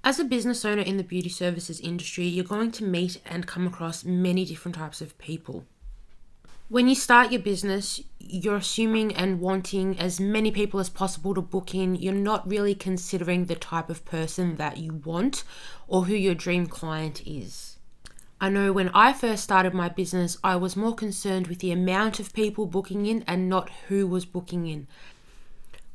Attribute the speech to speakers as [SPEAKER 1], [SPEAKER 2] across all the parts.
[SPEAKER 1] As a business owner in the beauty services industry, you're going to meet and come across many different types of people. When you start your business, you're assuming and wanting as many people as possible to book in. You're not really considering the type of person that you want or who your dream client is. I know when I first started my business, I was more concerned with the amount of people booking in and not who was booking in.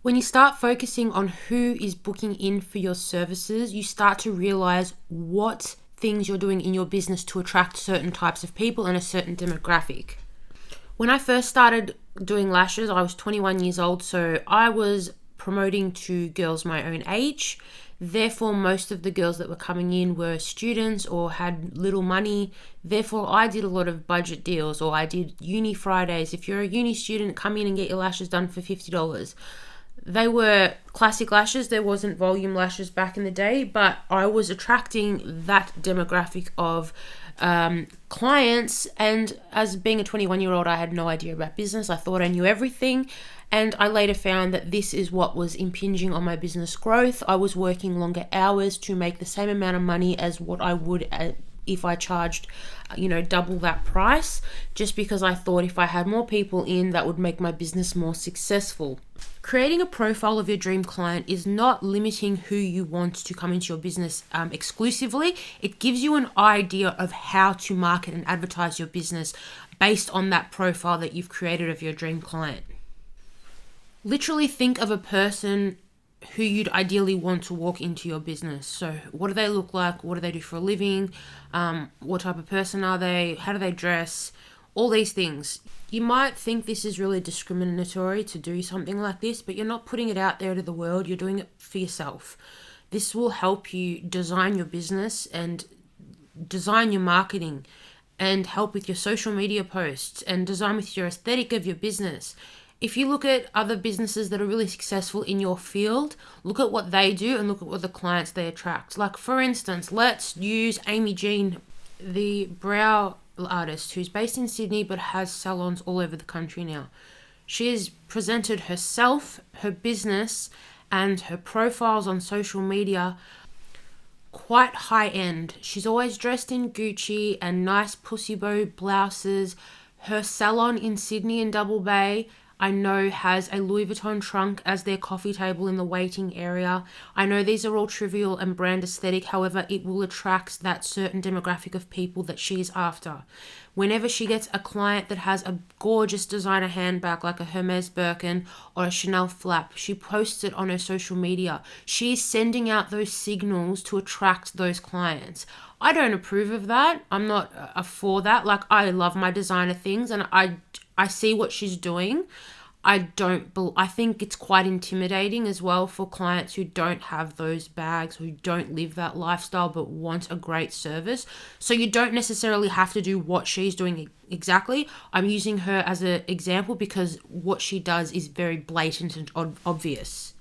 [SPEAKER 1] When you start focusing on who is booking in for your services, you start to realize what things you're doing in your business to attract certain types of people and a certain demographic. When I first started doing lashes, I was 21 years old, so I was promoting to girls my own age. Therefore, most of the girls that were coming in were students or had little money. Therefore, I did a lot of budget deals, or I did uni Fridays. If you're a uni student, come in and get your lashes done for $50. They were classic lashes. There wasn't volume lashes back in the day, but I was attracting that demographic of clients. And as being a 21-year-old, I had no idea about business. I thought I knew everything. And I later found that this is what was impinging on my business growth. I was working longer hours to make the same amount of money as what I would if I charged, double that price, just because I thought if I had more people in, that would make my business more successful. Creating a profile of your dream client is not limiting who you want to come into your business exclusively. It gives you an idea of how to market and advertise your business based on that profile that you've created of your dream client. Literally think of a person who you'd ideally want to walk into your business. So what do they look like? What do they do for a living? What type of person are they? How do they dress? All these things. You might think this is really discriminatory to do something like this, but you're not putting it out there to the world. You're doing it for yourself. This will help you design your business and design your marketing and help with your social media posts and design with your aesthetic of your business. If you look at other businesses that are really successful in your field, look at what they do and look at what the clients they attract. Like, for instance, let's use Amy Jean, the brow artist who's based in Sydney but has salons all over the country now. She has presented herself, her business, and her profiles on social media quite high end. She's always dressed in Gucci and nice pussy bow blouses. Her salon in Sydney and Double Bay, I know, has a Louis Vuitton trunk as their coffee table in the waiting area. I know these are all trivial and brand aesthetic. However, it will attract that certain demographic of people that she's after. Whenever she gets a client that has a gorgeous designer handbag like a Hermes Birkin or a Chanel flap, she posts it on her social media. She's sending out those signals to attract those clients. I don't approve of that. I'm not for that. Like, I love my designer things and I see what she's doing. I think it's quite intimidating as well for clients who don't have those bags, who don't live that lifestyle but want a great service. So you don't necessarily have to do what she's doing exactly. I'm using her as an example because what she does is very blatant and obvious.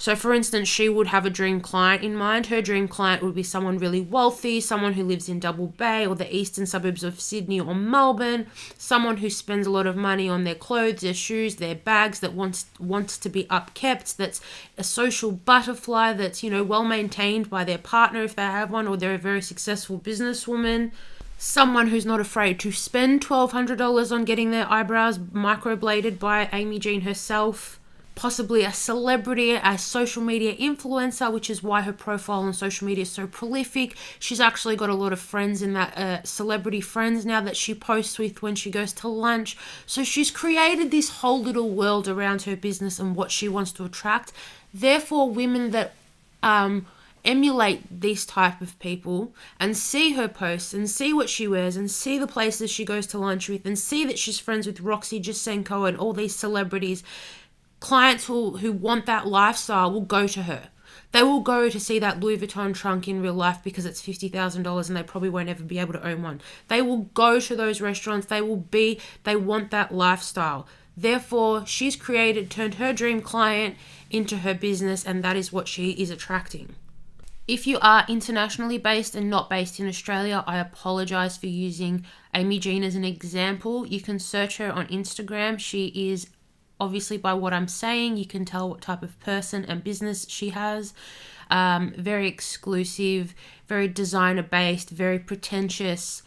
[SPEAKER 1] So for instance, she would have a dream client in mind. Her dream client would be someone really wealthy, someone who lives in Double Bay or the eastern suburbs of Sydney or Melbourne, someone who spends a lot of money on their clothes, their shoes, their bags, that wants to be upkept, that's a social butterfly, that's, well maintained by their partner if they have one, or they're a very successful businesswoman. Someone who's not afraid to spend $1,200 on getting their eyebrows microbladed by Amy Jean herself. Possibly a celebrity, a social media influencer, which is why her profile on social media is so prolific. She's actually got a lot of friends in that, celebrity friends now that she posts with when she goes to lunch. So she's created this whole little world around her business and what she wants to attract. Therefore, women that emulate these type of people and see her posts and see what she wears and see the places she goes to lunch with and see that she's friends with Roxy Jasenko and all these celebrities, clients who want that lifestyle will go to her. They will go to see that Louis Vuitton trunk in real life because it's $50,000 and they probably won't ever be able to own one. They will go to those restaurants. They want that lifestyle. Therefore, she's turned her dream client into her business, and that is what she is attracting. If you are internationally based and not based in Australia, I apologize for using Amy Jean as an example. You can search her on Instagram. She is Obviously, by what I'm saying, you can tell what type of person and business she has. Very exclusive, very designer based, very pretentious.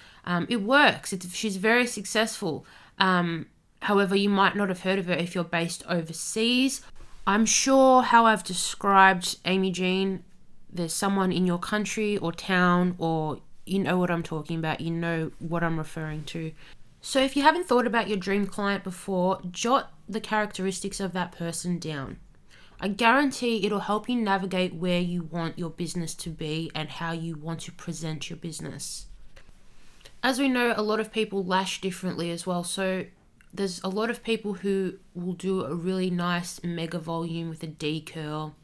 [SPEAKER 1] It works. She's very successful. However, you might not have heard of her if you're based overseas. I'm sure how I've described Amy Jean, there's someone in your country or town, or you know what I'm talking about, you know what I'm referring to. So if you haven't thought about your dream client before, jot the characteristics of that person down. I guarantee it'll help you navigate where you want your business to be and how you want to present your business. As we know, a lot of people lash differently as well. So there's a lot of people who will do a really nice mega volume with a D curl.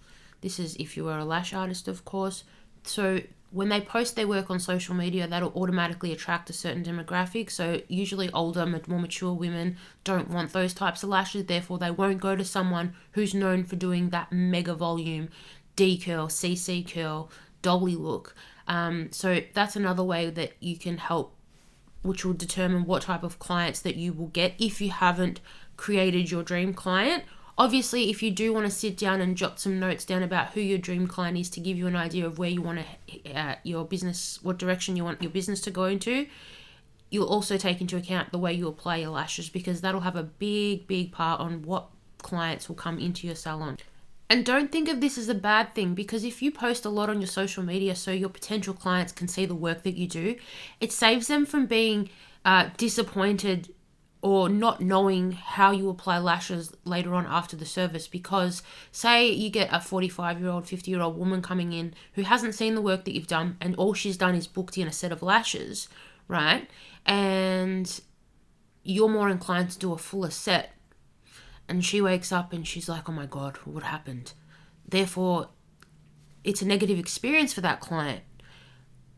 [SPEAKER 1] This is if you are a lash artist, of course. So when they post their work on social media, that'll automatically attract a certain demographic. So usually older, more mature women don't want those types of lashes. Therefore, they won't go to someone who's known for doing that mega volume D curl, CC curl, dolly look. So that's another way that you can help, which will determine what type of clients that you will get if you haven't created your dream client. Obviously, if you do want to sit down and jot some notes down about who your dream client is to give you an idea of where you want your business, what direction you want your business to go into, you'll also take into account the way you apply your lashes, because that'll have a big part on what clients will come into your salon. And don't think of this as a bad thing, because if you post a lot on your social media so your potential clients can see the work that you do, it saves them from being disappointed or not knowing how you apply lashes later on after the service. Because say you get a 45-year-old, 50-year-old woman coming in who hasn't seen the work that you've done, and all she's done is booked in a set of lashes, right? And you're more inclined to do a fuller set. And she wakes up and she's like, oh my God, what happened? Therefore, it's a negative experience for that client.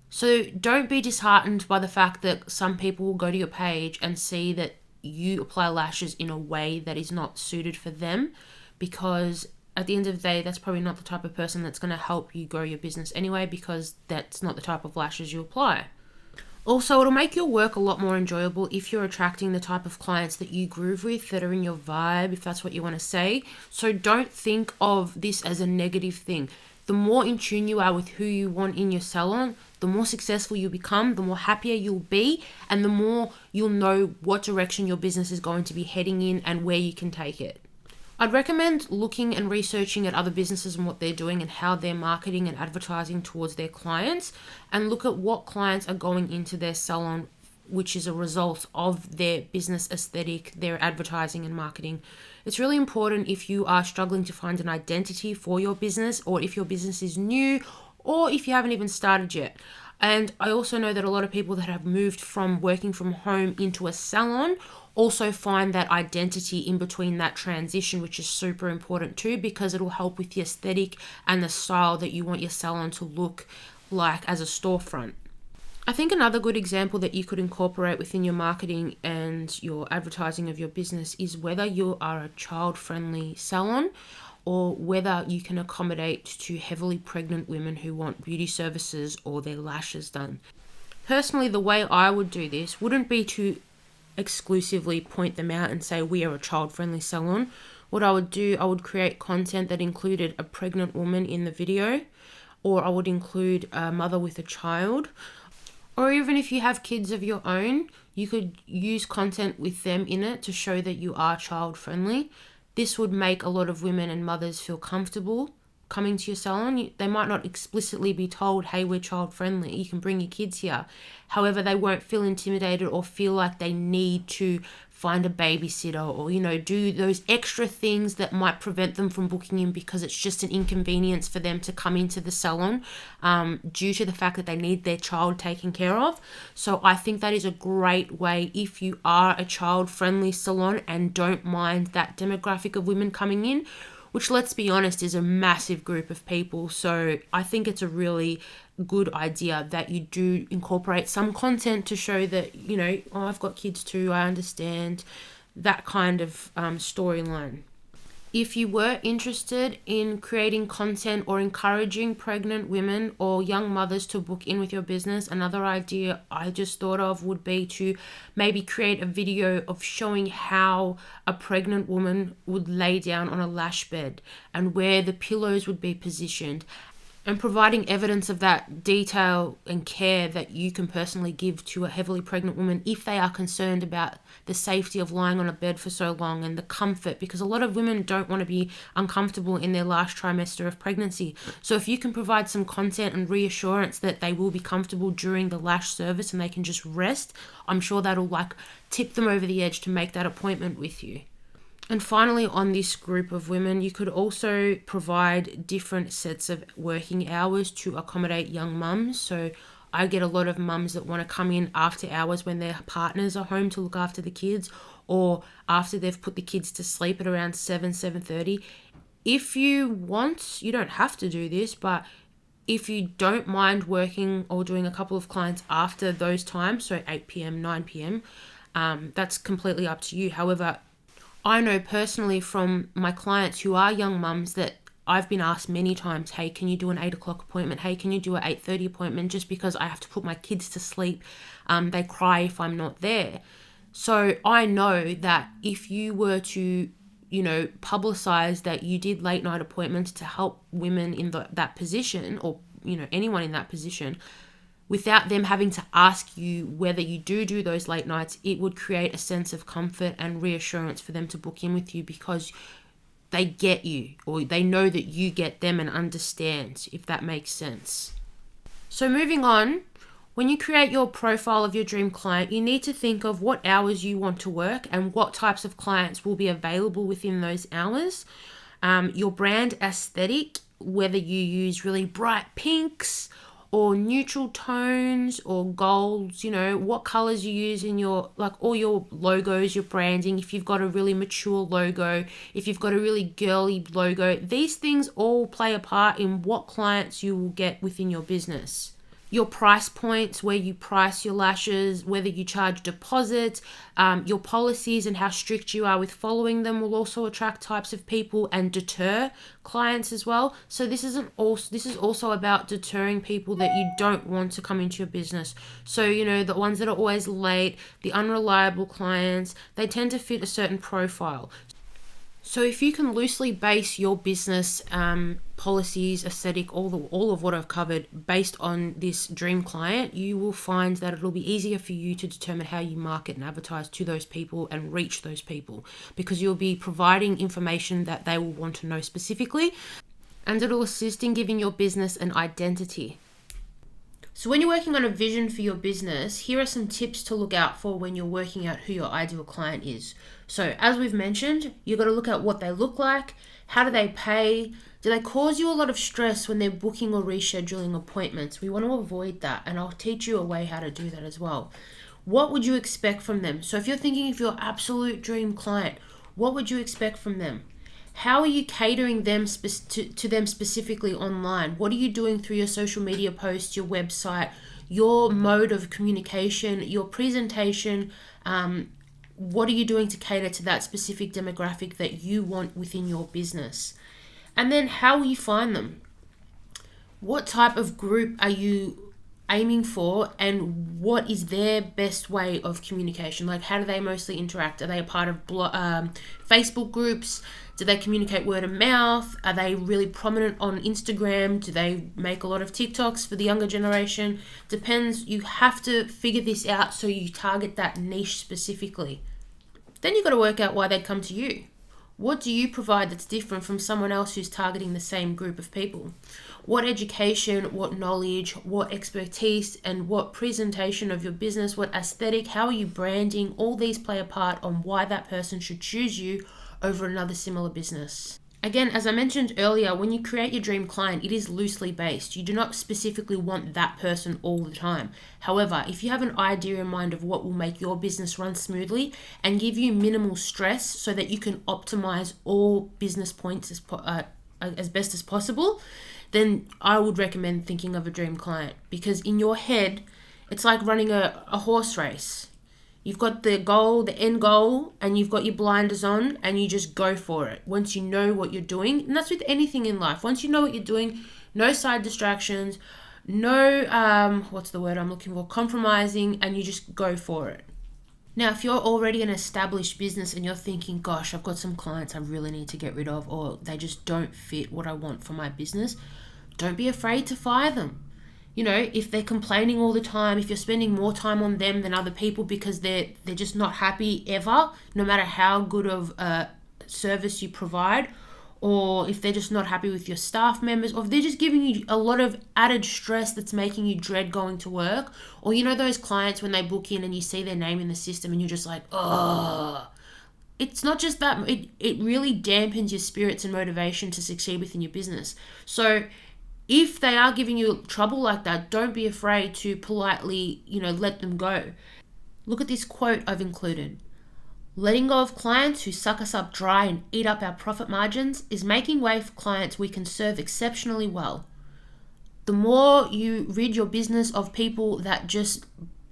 [SPEAKER 1] So don't be disheartened by the fact that some people will go to your page and see that you apply lashes in a way that is not suited for them, because at the end of the day, that's probably not the type of person that's going to help you grow your business anyway, because that's not the type of lashes you apply. Also, it'll make your work a lot more enjoyable if you're attracting the type of clients that you groove with, that are in your vibe, if that's what you want to say. So don't think of this as a negative thing. The more in tune you are with who you want in your salon, the more successful you become, the more happier you'll be, and the more you'll know what direction your business is going to be heading in and where you can take it. I'd recommend looking and researching at other businesses and what they're doing and how they're marketing and advertising towards their clients, and look at what clients are going into their salon, which is a result of their business aesthetic, their advertising and marketing. It's really important if you are struggling to find an identity for your business, or if your business is new, or if you haven't even started yet. And I also know that a lot of people that have moved from working from home into a salon also find that identity in between that transition, which is super important too, because it'll help with the aesthetic and the style that you want your salon to look like as a storefront. I think another good example that you could incorporate within your marketing and your advertising of your business is whether you are a child-friendly salon, or whether you can accommodate to heavily pregnant women who want beauty services or their lashes done. Personally, the way I would do this wouldn't be to exclusively point them out and say we are a child-friendly salon. What I would do, I would create content that included a pregnant woman in the video, or I would include a mother with a child, or even if you have kids of your own, you could use content with them in it to show that you are child-friendly. This would make a lot of women and mothers feel comfortable coming to your salon. They might not explicitly be told, hey, we're child friendly, you can bring your kids here. However, they won't feel intimidated or feel like they need to find a babysitter, or, do those extra things that might prevent them from booking in, because it's just an inconvenience for them to come into the salon due to the fact that they need their child taken care of. So I think that is a great way, if you are a child-friendly salon and don't mind that demographic of women coming in, which, let's be honest, is a massive group of people. So I think it's a really good idea that you do incorporate some content to show that, I've got kids too, I understand, that kind of storyline. If you were interested in creating content or encouraging pregnant women or young mothers to book in with your business, another idea I just thought of would be to maybe create a video of showing how a pregnant woman would lay down on a lash bed and where the pillows would be positioned, and providing evidence of that detail and care that you can personally give to a heavily pregnant woman if they are concerned about the safety of lying on a bed for so long and the comfort, because a lot of women don't want to be uncomfortable in their last trimester of pregnancy. So if you can provide some content and reassurance that they will be comfortable during the lash service and they can just rest, I'm sure that'll tip them over the edge to make that appointment with you. And finally, on this group of women, you could also provide different sets of working hours to accommodate young mums. So I get a lot of mums that want to come in after hours when their partners are home to look after the kids, or after they've put the kids to sleep at around 7:30. If you want, you don't have to do this, but if you don't mind working or doing a couple of clients after those times, so 8 p.m., 9 p.m., that's completely up to you. However, I know personally from my clients who are young mums that I've been asked many times, hey, can you do an 8 o'clock appointment? Hey, can you do an 8:30 appointment? Just because I have to put my kids to sleep. They cry if I'm not there. So I know that if you were to, publicize that you did late night appointments to help women in that position, or, anyone in that position, without them having to ask you whether you do those late nights, it would create a sense of comfort and reassurance for them to book in with you, because they get you, or they know that you get them and understand, if that makes sense. So moving on, when you create your profile of your dream client, you need to think of what hours you want to work and what types of clients will be available within those hours. Your brand aesthetic, whether you use really bright pinks or neutral tones or golds, what colors you use in your, all your logos, your branding. If you've got a really mature logo, if you've got a really girly logo, these things all play a part in what clients you will get within your business. Your price points, where you price your lashes, whether you charge deposits, your policies and how strict you are with following them will also attract types of people and deter clients as well. So this is also about deterring people that you don't want to come into your business. So, the ones that are always late, the unreliable clients, they tend to fit a certain profile. So if you can loosely base your business policies, aesthetic, all of what I've covered based on this dream client, you will find that it'll be easier for you to determine how you market and advertise to those people and reach those people, because you'll be providing information that they will want to know specifically, and it'll assist in giving your business an identity. So when you're working on a vision for your business, here are some tips to look out for when you're working out who your ideal client is. So as we've mentioned, you've got to look at what they look like, how do they pay, do they cause you a lot of stress when they're booking or rescheduling appointments? We want to avoid that, and I'll teach you a way how to do that as well. What would you expect from them? So if you're thinking of your absolute dream client, what would you expect from them? How are you catering them to them specifically online? What are you doing through your social media posts, your website, your mode of communication, your presentation? What are you doing to cater to that specific demographic that you want within your business? And then how will you find them? What type of group are you aiming for, and what is their best way of communication? How do they mostly interact? Are they a part of Facebook groups? Do they communicate word of mouth? Are they really prominent on Instagram? Do they make a lot of TikToks for the younger generation? Depends. You have to figure this out so you target that niche specifically. Then you've got to work out why they'd come to you. What do you provide that's different from someone else who's targeting the same group of people? What education, what knowledge, what expertise, and what presentation of your business, what aesthetic, how are you branding? All these play a part on why that person should choose you over another similar business. Again, as I mentioned earlier, when you create your dream client, it is loosely based. You do not specifically want that person all the time. However, if you have an idea in mind of what will make your business run smoothly and give you minimal stress so that you can optimize all business points as best as possible, then I would recommend thinking of a dream client, because in your head, it's like running a horse race. You've got the goal, the end goal, and you've got your blinders on, and you just go for it once you know what you're doing. And that's with anything in life. Once you know what you're doing, no side distractions, no, what's the word I'm looking for? Compromising, and you just go for it. Now, if you're already an established business and you're thinking, gosh, I've got some clients I really need to get rid of, or they just don't fit what I want for my business, don't be afraid to fire them. You know, if they're complaining all the time, if you're spending more time on them than other people because they're just not happy ever, no matter how good of a service you provide, or if they're just not happy with your staff members, or if they're just giving you a lot of added stress that's making you dread going to work, or you know those clients when they book in and you see their name in the system and you're just like, oh, it's not just that, it really dampens your spirits and motivation to succeed within your business. So if they are giving you trouble like that, don't be afraid to politely, let them go. Look at this quote I've included. Letting go of clients who suck us up dry and eat up our profit margins is making way for clients we can serve exceptionally well. The more you rid your business of people that just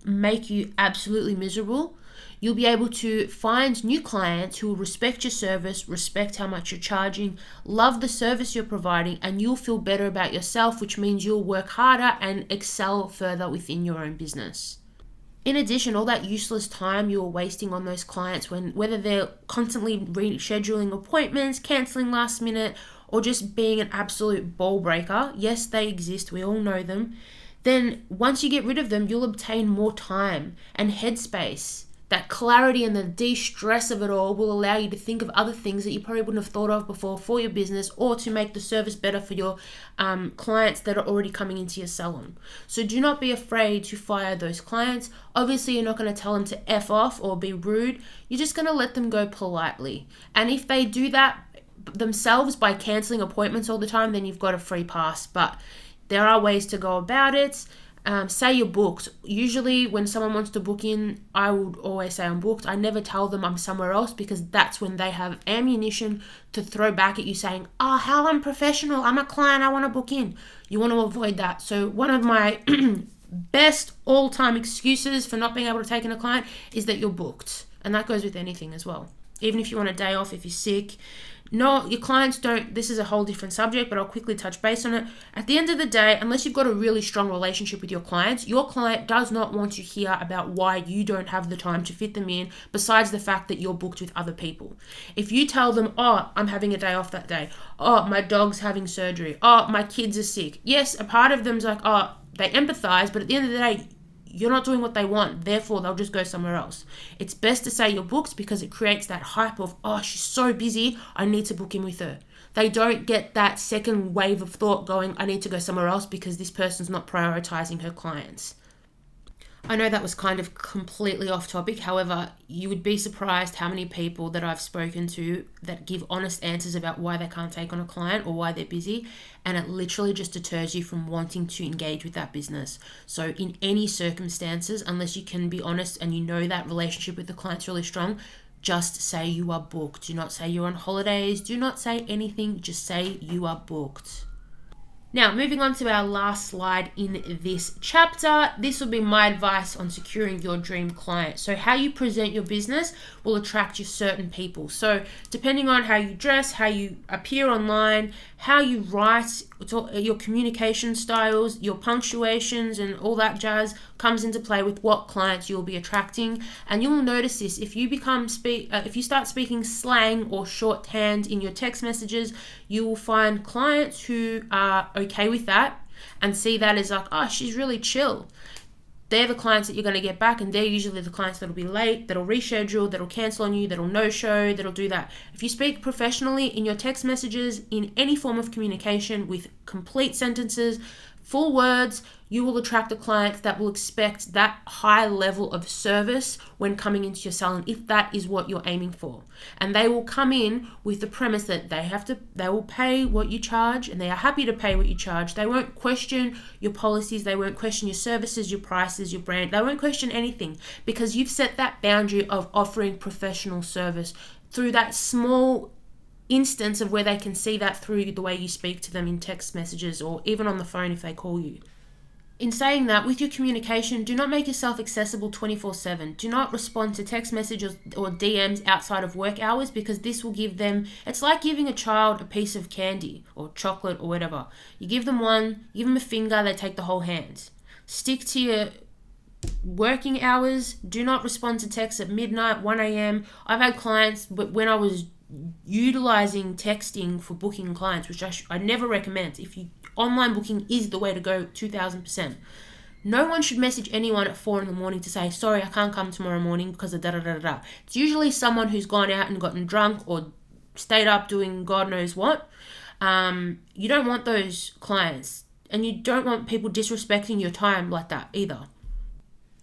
[SPEAKER 1] make you absolutely miserable, you'll be able to find new clients who will respect your service, respect how much you're charging, love the service you're providing, and you'll feel better about yourself, which means you'll work harder and excel further within your own business. In addition, all that useless time you're wasting on those clients, whether they're constantly rescheduling appointments, cancelling last minute, or just being an absolute ball breaker, yes, they exist, we all know them, then once you get rid of them, you'll obtain more time and headspace. That clarity and the de-stress of it all will allow you to think of other things that you probably wouldn't have thought of before for your business, or to make the service better for your clients that are already coming into your salon. So do not be afraid to fire those clients. Obviously, you're not going to tell them to F off or be rude. You're just going to let them go politely. And if they do that themselves by cancelling appointments all the time, then you've got a free pass. But there are ways to go about it. Say you're booked. Usually when someone wants to book in, I would always say I'm booked. I never tell them I'm somewhere else, because that's when they have ammunition to throw back at you saying, oh, how unprofessional, I'm a client, I want to book in. You want to avoid that. So one of my best all-time excuses for not being able to take in a client is that you're booked. And that goes with anything as well. Even if you want a day off, if you're sick. No, your clients don't. This is a whole different subject, but I'll quickly touch base on it. At the end of the day, unless you've got a really strong relationship with your clients, your client does not want to hear about why you don't have the time to fit them in, besides the fact that you're booked with other people. If you tell them, oh, I'm having a day off that day. Oh, my dog's having surgery. Oh, my kids are sick. Yes, a part of them's like, oh, they empathize, but at the end of the day, you're not doing what they want, therefore they'll just go somewhere else. It's best to say you're booked, because it creates that hype of, oh, she's so busy, I need to book in with her. They don't get that second wave of thought going, I need to go somewhere else because this person's not prioritizing her clients. I know that was kind of completely off topic. However, you would be surprised how many people that I've spoken to that give honest answers about why they can't take on a client or why they're busy, and it literally just deters you from wanting to engage with that business. So in any circumstances, unless you can be honest and you know that relationship with the client's really strong, just say you are booked. Do not say you're on holidays. Do not say anything. Just say you are booked. Now, moving on to our last slide in this chapter, this will be my advice on securing your dream client. So how you present your business will attract you certain people. So depending on how you dress, how you appear online, how you write, your communication styles, your punctuations and all that jazz comes into play with what clients you'll be attracting. And you'll notice this if you if you start speaking slang or shorthand in your text messages, you will find clients who are okay with that and see that as like, oh, she's really chill. They're the clients that you're going to get back, and they're usually the clients that'll be late, that'll reschedule, that'll cancel on you, that'll no-show, that'll do that. If you speak professionally in your text messages, in any form of communication with complete sentences, full words, you will attract the clients that will expect that high level of service when coming into your salon, if that is what you're aiming for. And they will come in with the premise that they will pay what you charge, and they are happy to pay what you charge. They won't question your policies, they won't question your services, your prices, your brand. They won't question anything, because you've set that boundary of offering professional service through that small instance of where they can see that through the way you speak to them in text messages or even on the phone if they call you. In saying that, with your communication, do not make yourself accessible 24/7. Do not respond to text messages or DMs outside of work hours, because this will give them, it's like giving a child a piece of candy or chocolate or whatever. You give them one, give them a finger, they take the whole hand. Stick to your working hours. Do not respond to texts at midnight, 1 a.m. I've had clients, but when I was utilizing texting for booking clients, which I never recommend. Online booking is the way to go, 2000%. No one should message anyone at 4 a.m. to say, sorry, I can't come tomorrow morning because of da-da-da-da. It's usually someone who's gone out and gotten drunk or stayed up doing God knows what. You don't want those clients, and you don't want people disrespecting your time like that either.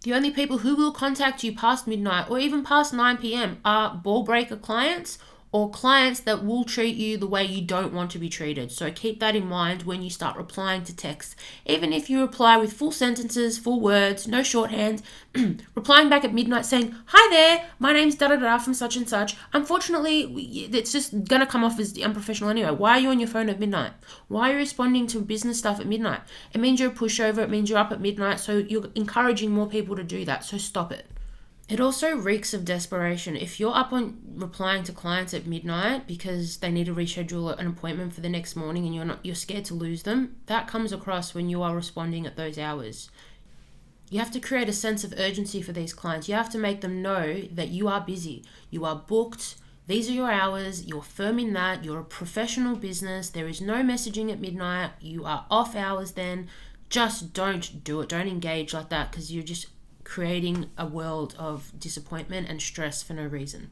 [SPEAKER 1] The only people who will contact you past midnight or even past 9 p.m. are ball breaker clients or clients that will treat you the way you don't want to be treated. So keep that in mind when you start replying to texts. Even if you reply with full sentences, full words, no shorthand, replying back at midnight saying, hi there, my name's da-da-da from such and such. Unfortunately, it's just going to come off as unprofessional anyway. Why are you on your phone at midnight? Why are you responding to business stuff at midnight? It means you're a pushover. It means you're up at midnight. So you're encouraging more people to do that. So stop it. It also reeks of desperation. If you're up on replying to clients at midnight because they need to reschedule an appointment for the next morning and you're scared to lose them, that comes across when you are responding at those hours. You have to create a sense of urgency for these clients. You have to make them know that you are busy, you are booked, these are your hours, you're firm in that, you're a professional business, there is no messaging at midnight, you are off hours then. Just don't do it. Don't engage like that, because you're just creating a world of disappointment and stress for no reason.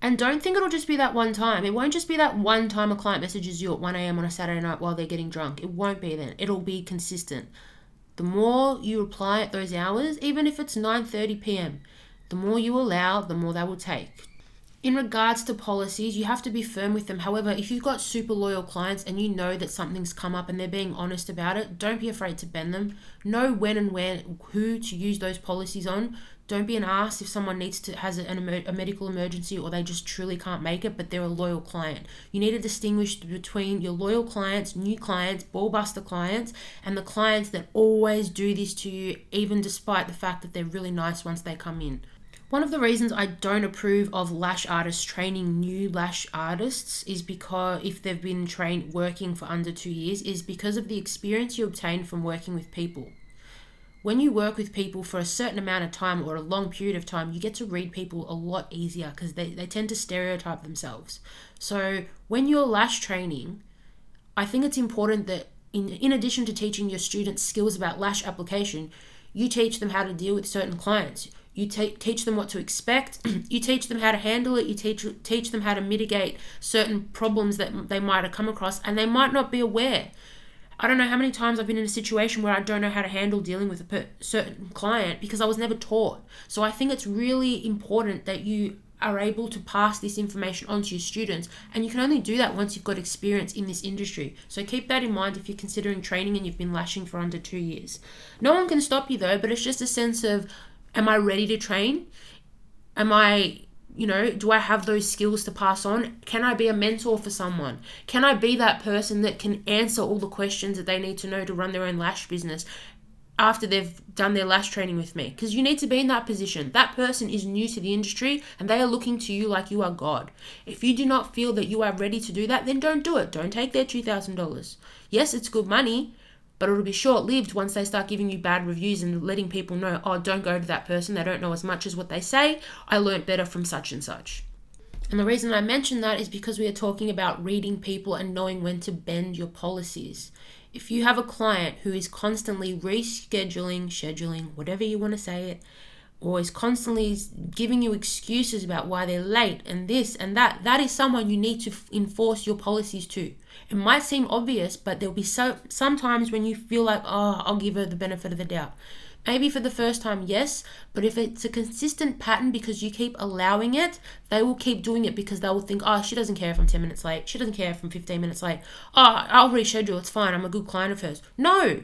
[SPEAKER 1] And don't think it'll just be that one time. It won't just be that one time a client messages you at 1 a.m. on a Saturday night while they're getting drunk. It won't be then. It'll be consistent. The more you reply at those hours, even if it's 9:30 p.m., the more you allow, the more they will take. In regards to policies, you have to be firm with them. However, if you've got super loyal clients and you know that something's come up and they're being honest about it, don't be afraid to bend them. Know when and where, who to use those policies on. Don't be an ass if someone has a medical emergency or they just truly can't make it, but they're a loyal client. You need to distinguish between your loyal clients, new clients, ballbuster clients, and the clients that always do this to you, even despite the fact that they're really nice once they come in. One of the reasons I don't approve of lash artists training new lash artists is because if they've been working for under 2 years, is because of the experience you obtain from working with people. When you work with people for a certain amount of time or a long period of time, you get to read people a lot easier because they tend to stereotype themselves. So when you're lash training, I think it's important that in addition to teaching your students skills about lash application, you teach them how to deal with certain clients. You teach them what to expect. You teach them how to handle it. You teach them how to mitigate certain problems that they might have come across and they might not be aware. I don't know how many times I've been in a situation where I don't know how to handle dealing with a certain client because I was never taught. So I think it's really important that you are able to pass this information on to your students, and you can only do that once you've got experience in this industry. So keep that in mind if you're considering training and you've been lashing for under 2 years. No one can stop you though, but it's just a sense of, am I ready to train? Do I have those skills to pass on? Can I be a mentor for someone? Can I be that person that can answer all the questions that they need to know to run their own lash business after they've done their lash training with me? Because you need to be in that position. That person is new to the industry and they are looking to you like you are God. If you do not feel that you are ready to do that, then don't do it. Don't take their $2,000. Yes, it's good money, but it'll be short-lived once they start giving you bad reviews and letting people know, oh, don't go to that person. They don't know as much as what they say. I learned better from such and such. And the reason I mention that is because we are talking about reading people and knowing when to bend your policies. If you have a client who is constantly scheduling, whatever you want to say it, or is constantly giving you excuses about why they're late and this and that, that is someone you need to enforce your policies to. It might seem obvious, but there'll be sometimes when you feel like, oh, I'll give her the benefit of the doubt. Maybe for the first time, yes, but if it's a consistent pattern because you keep allowing it, they will keep doing it because they will think, oh, she doesn't care if I'm 10 minutes late. She doesn't care if I'm 15 minutes late. Oh, I'll reschedule. It's fine. I'm a good client of hers. No,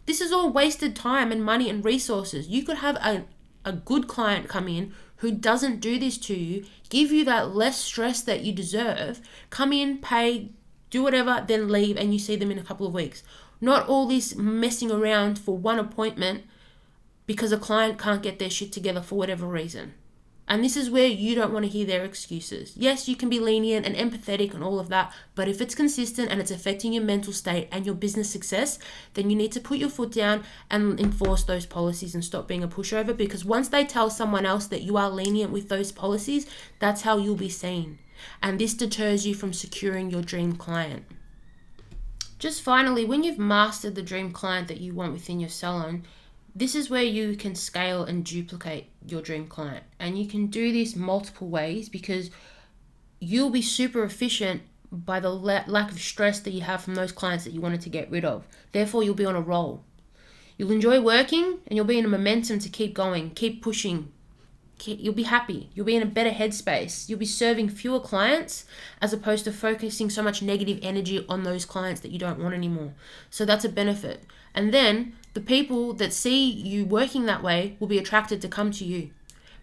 [SPEAKER 1] this is all wasted time and money and resources. You could have a good client come in who doesn't do this to you, give you that less stress that you deserve, come in, pay, do whatever, then leave, and you see them in a couple of weeks. Not all this messing around for one appointment because a client can't get their shit together for whatever reason. And this is where you don't want to hear their excuses. Yes, you can be lenient and empathetic and all of that, but if it's consistent and it's affecting your mental state and your business success, then you need to put your foot down and enforce those policies and stop being a pushover, because once they tell someone else that you are lenient with those policies, that's how you'll be seen. And this deters you from securing your dream client. Just finally, when you've mastered the dream client that you want within your salon, this is where you can scale and duplicate your dream client. And you can do this multiple ways because you'll be super efficient by the lack of stress that you have from those clients that you wanted to get rid of. Therefore, you'll be on a roll. You'll enjoy working and you'll be in a momentum to keep going, keep pushing. You'll be happy. You'll be in a better headspace. You'll be serving fewer clients as opposed to focusing so much negative energy on those clients that you don't want anymore. So that's a benefit. And then the people that see you working that way will be attracted to come to you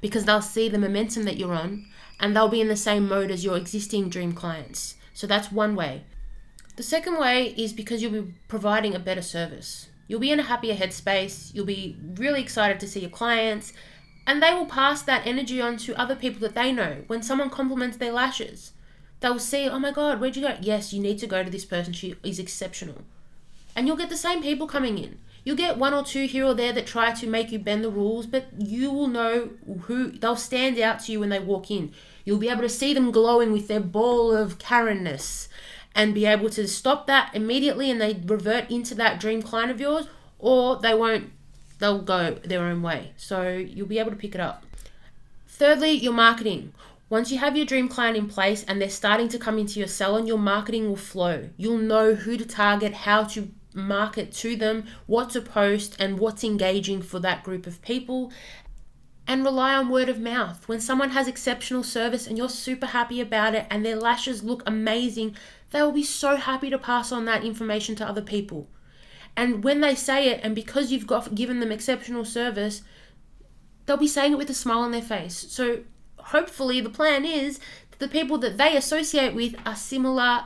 [SPEAKER 1] because they'll see the momentum that you're on and they'll be in the same mode as your existing dream clients. So that's one way. The second way is because you'll be providing a better service. You'll be in a happier headspace. You'll be really excited to see your clients, and they will pass that energy on to other people that they know. When someone compliments their lashes, they'll see, oh my God, where'd you go? Yes, you need to go to this person. She is exceptional. And you'll get the same people coming in. You'll get one or two here or there that try to make you bend the rules, but you will know who, they'll stand out to you when they walk in. You'll be able to see them glowing with their ball of Karen-ness and be able to stop that immediately and they revert into that dream client of yours, or they won't. They'll go their own way. So you'll be able to pick it up. Thirdly, your marketing. Once you have your dream client in place and they're starting to come into your salon, your marketing will flow. You'll know who to target, how to market to them, what to post, and what's engaging for that group of people. And rely on word of mouth. When someone has exceptional service and you're super happy about it and their lashes look amazing, they will be so happy to pass on that information to other people. And when they say it, and because you've given them exceptional service, they'll be saying it with a smile on their face. So hopefully the plan is that the people that they associate with are similar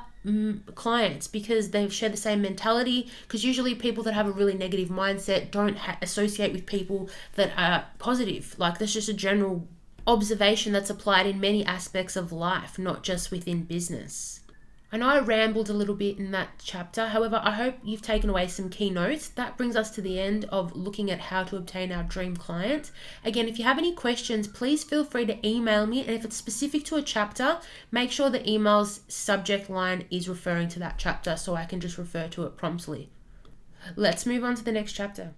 [SPEAKER 1] clients because they share the same mentality, because usually people that have a really negative mindset don't associate with people that are positive. Like, that's just a general observation that's applied in many aspects of life, not just within business. I know I rambled a little bit in that chapter. However, I hope you've taken away some key notes. That brings us to the end of looking at how to obtain our dream client. Again, if you have any questions, please feel free to email me. And if it's specific to a chapter, make sure the email's subject line is referring to that chapter so I can just refer to it promptly. Let's move on to the next chapter.